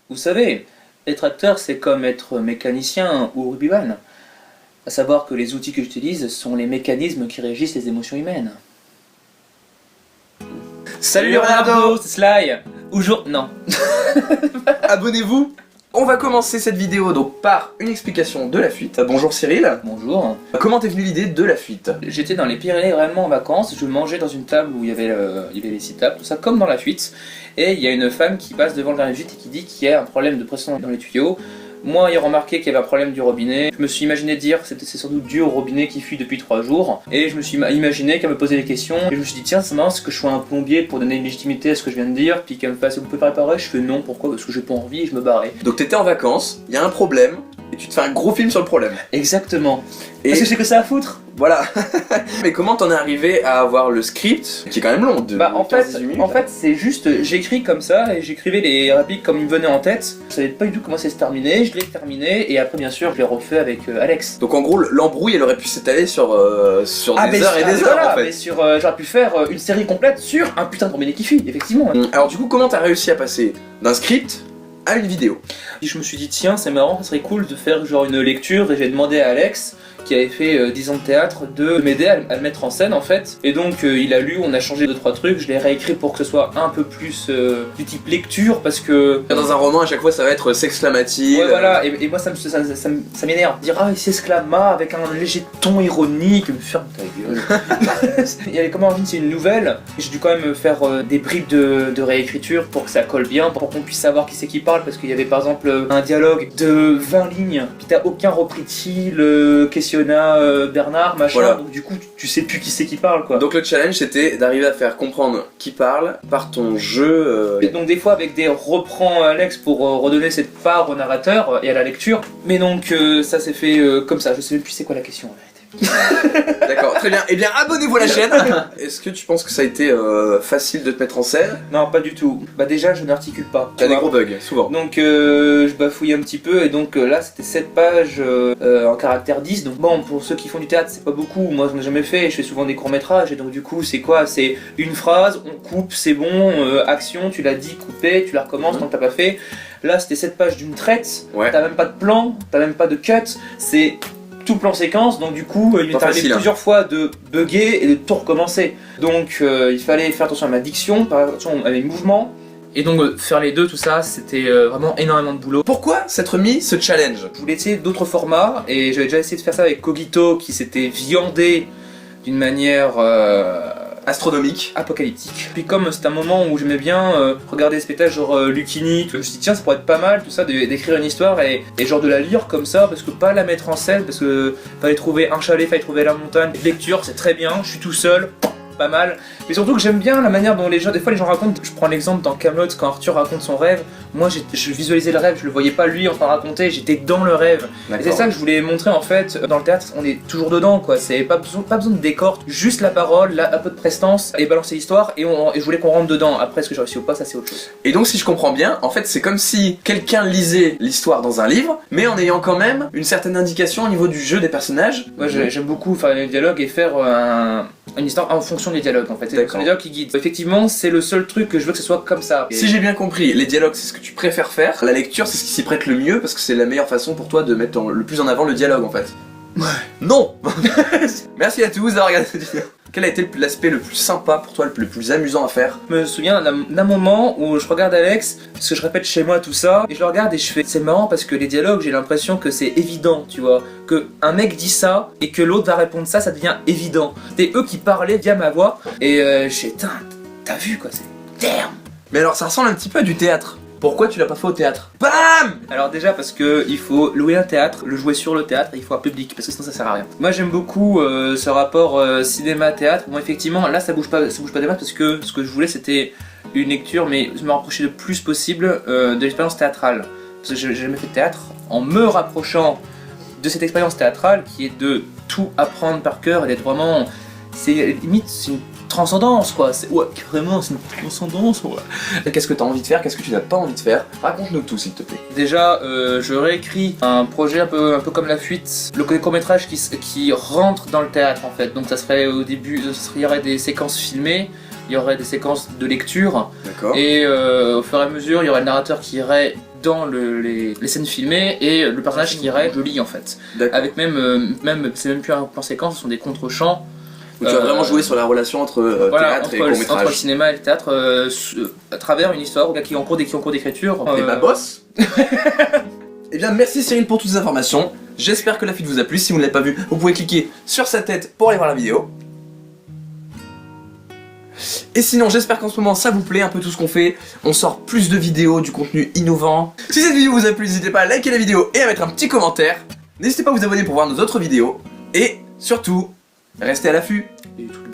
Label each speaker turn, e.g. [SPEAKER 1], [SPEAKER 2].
[SPEAKER 1] Vous savez, être acteur, c'est comme être mécanicien ou rugbyman. À savoir que les outils que j'utilise sont les mécanismes qui régissent les émotions humaines.
[SPEAKER 2] Salut Leonardo,
[SPEAKER 1] c'est Sly. Non.
[SPEAKER 2] Abonnez-vous. On va commencer cette vidéo donc par une explication de la fuite. Bonjour Cyril.
[SPEAKER 1] Bonjour.
[SPEAKER 2] Comment t'es venu l'idée de la fuite?
[SPEAKER 1] J'étais dans les Pyrénées vraiment en vacances, je mangeais dans une table où il y avait les 6 tables, tout ça comme dans la fuite. Et il y a une femme qui passe devant le gardien de fuite et qui dit qu'il y a un problème de pression dans les tuyaux. Moi, ayant remarqué qu'il y avait un problème du robinet, je me suis imaginé dire que c'est sans doute dû au robinet qui fuit depuis 3 jours. Et je me suis imaginé qu'elle me posait des questions. Et je me suis dit, tiens, c'est marrant, est-ce que je sois un plombier pour donner une légitimité à ce que je viens de dire? Puis qu'elle me fasse, vous pouvez pas réparer? Je fais non, pourquoi? Parce que j'ai pas envie et je me barrais.
[SPEAKER 2] Donc t'étais en vacances, il y a un problème, et tu te fais un gros film sur le problème.
[SPEAKER 1] Exactement.
[SPEAKER 2] Et
[SPEAKER 1] Parce que j'ai que ça à foutre.
[SPEAKER 2] voilà. Mais comment t'en es arrivé à avoir le script, qui est quand même long, de
[SPEAKER 1] Bah en
[SPEAKER 2] 15-18 minutes,
[SPEAKER 1] fait c'est juste, j'écris comme ça et j'écrivais les répliques comme ils me venaient en tête. Je savais pas du tout comment ça se terminait, je l'ai terminé et après bien sûr je l'ai refait avec Alex.
[SPEAKER 2] Donc en gros, l'embrouille elle aurait pu s'étaler sur des heures et des heures
[SPEAKER 1] voilà,
[SPEAKER 2] en fait.
[SPEAKER 1] mais j'aurais pu faire une série complète sur un putain de robinet qui fuit, effectivement.
[SPEAKER 2] Alors du coup, comment t'as réussi à passer d'un script à une vidéo?
[SPEAKER 1] Et je me suis dit tiens c'est marrant, ça serait cool de faire genre une lecture et j'ai demandé à Alex qui avait fait 10 ans de théâtre de m'aider à le mettre en scène en fait. Et donc il a lu, on a changé 2-3 trucs, je l'ai réécrit pour que ce soit un peu plus du type lecture parce que...
[SPEAKER 2] Dans un roman à chaque fois ça va être s'exclamative.
[SPEAKER 1] Ouais voilà, et moi ça m'énerve, dire ah il s'exclama avec un léger ton ironique, me ferme ta gueule. Il y avait comme origine c'est une nouvelle, j'ai dû quand même faire des bribes de réécriture pour que ça colle bien, pour qu'on puisse savoir qui c'est qui parle, parce qu'il y avait par exemple un dialogue de 20 lignes, puis t'as aucun repris-il, questionna Bernard, machin,
[SPEAKER 2] Voilà.
[SPEAKER 1] donc du coup tu sais plus qui c'est qui parle quoi.
[SPEAKER 2] Donc le challenge c'était d'arriver à faire comprendre qui parle par ton jeu.
[SPEAKER 1] Et donc des fois avec des reprends Alex pour redonner cette part au narrateur et à la lecture, mais donc ça s'est fait comme ça, je sais même plus c'est quoi la question en vérité.
[SPEAKER 2] D'accord, très bien. Eh bien abonnez-vous à la chaîne. Est-ce que tu penses que ça a été facile de te mettre en scène?
[SPEAKER 1] Non pas du tout, bah déjà je n'articule pas.
[SPEAKER 2] T'as des gros bugs, souvent.
[SPEAKER 1] Donc je bafouille un petit peu et donc là c'était 7 pages en caractère 10, donc bon pour ceux qui font du théâtre c'est pas beaucoup, moi j'en ai jamais fait, je fais souvent des courts métrages et donc du coup c'est quoi? C'est une phrase, on coupe, c'est bon, action, tu l'as dit, coupé, tu la recommences tant que t'as pas fait. Là c'était 7 pages d'une traite,
[SPEAKER 2] Ouais.
[SPEAKER 1] t'as même pas de plan, t'as même pas de cut, c'est tout plan séquence, donc du coup il m'est arrivé
[SPEAKER 2] facile, hein.
[SPEAKER 1] plusieurs fois de bugger et de tout recommencer. Donc il fallait faire attention à ma diction, faire attention à mes mouvements. Et donc faire les deux, tout ça, c'était vraiment énormément de boulot.
[SPEAKER 2] Pourquoi s'être mis ce challenge?
[SPEAKER 1] Je voulais essayer d'autres formats et j'avais déjà essayé de faire ça avec Cogito qui s'était viandé d'une manière
[SPEAKER 2] Astronomique.
[SPEAKER 1] apocalyptique. Puis comme c'était un moment où j'aimais bien regarder des spectacles genre Lucini, je me suis dit tiens ça pourrait être pas mal tout ça d'écrire une histoire et genre de la lire comme ça parce que pas la mettre en scène parce que fallait trouver un chalet, fallait trouver la montagne. Lecture c'est très bien, je suis tout seul. Pas mal, mais surtout que j'aime bien la manière dont des fois les gens racontent. Je prends l'exemple dans Kaamelott quand Arthur raconte son rêve, moi je visualisais le rêve, je le voyais pas lui en train de raconter, j'étais dans le rêve. Et c'est ça que je voulais montrer en fait, dans le théâtre on est toujours dedans quoi, c'est pas besoin de décor, juste la parole, un peu de prestance et balancer l'histoire et je voulais qu'on rentre dedans. Après ce que j'ai réussi ou pas ça c'est autre chose.
[SPEAKER 2] Et donc si je comprends bien, en fait c'est comme si quelqu'un lisait l'histoire dans un livre, mais en ayant quand même une certaine indication au niveau du jeu des personnages.
[SPEAKER 1] Moi j'aime beaucoup faire des dialogues et faire une histoire en fonction des dialogues en fait, c'est les dialogues qui guident. Effectivement c'est le seul truc que je veux que ce soit comme ça.
[SPEAKER 2] Si j'ai bien compris, les dialogues c'est ce que tu préfères faire, la lecture c'est ce qui s'y prête le mieux parce que c'est la meilleure façon pour toi de mettre le plus en avant le dialogue en fait.
[SPEAKER 1] Ouais.
[SPEAKER 2] Non. Merci à tous d'avoir regardé cette vidéo. Quel a été l'aspect le plus sympa pour toi, le plus amusant à faire?
[SPEAKER 1] Je me souviens d'un moment où je regarde Alex, parce que je répète chez moi tout ça, et je le regarde et je fais c'est marrant parce que les dialogues j'ai l'impression que c'est évident, tu vois, que un mec dit ça et que l'autre va répondre ça devient évident. C'était eux qui parlaient via ma voix, et je fais t'as vu quoi, c'est damn.
[SPEAKER 2] Mais alors ça ressemble un petit peu à du théâtre. Pourquoi tu l'as pas fait au théâtre? BAM!
[SPEAKER 1] Alors déjà parce que il faut louer un théâtre, le jouer sur le théâtre, et il faut un public parce que sinon ça sert à rien. Moi j'aime beaucoup ce rapport cinéma-théâtre. Bon effectivement là ça bouge pas des masses parce que ce que je voulais c'était une lecture mais me rapprocher le plus possible de l'expérience théâtrale. Parce que j'ai jamais fait de théâtre. En me rapprochant de cette expérience théâtrale qui est de tout apprendre par cœur et d'être vraiment... C'est limite c'est une transcendance quoi, ouais carrément c'est une transcendance ouais.
[SPEAKER 2] Qu'est-ce que t'as envie de faire? Qu'est-ce que tu n'as pas envie de faire? Raconte-nous tout s'il te plaît.
[SPEAKER 1] Déjà je réécris un projet un peu comme La Fuite, le court-métrage qui rentre dans le théâtre en fait, donc ça serait au début, il y aurait des séquences filmées il y aurait des séquences de lecture,
[SPEAKER 2] D'accord.
[SPEAKER 1] et au fur et à mesure, il y aurait le narrateur qui irait dans les scènes filmées, et le personnage qui irait, je lis en fait.
[SPEAKER 2] D'accord.
[SPEAKER 1] Avec même c'est même plus un plan séquence, ce sont des contre-champs.
[SPEAKER 2] Où tu vas vraiment jouer sur la relation entre
[SPEAKER 1] Voilà,
[SPEAKER 2] théâtre et
[SPEAKER 1] entre le
[SPEAKER 2] court-métrage.
[SPEAKER 1] cinéma et le théâtre, à travers une histoire qui est en cours d'écriture.
[SPEAKER 2] Et bah boss. Eh bien merci Cyril pour toutes ces informations. J'espère que la fuite vous a plu. Si vous ne l'avez pas vu, vous pouvez cliquer sur sa tête pour aller voir la vidéo. Et sinon j'espère qu'en ce moment ça vous plaît un peu tout ce qu'on fait. On sort plus de vidéos, du contenu innovant. Si cette vidéo vous a plu, n'hésitez pas à liker la vidéo et à mettre un petit commentaire. N'hésitez pas à vous abonner pour voir nos autres vidéos. Et surtout, restez à l'affût.
[SPEAKER 1] Et tout le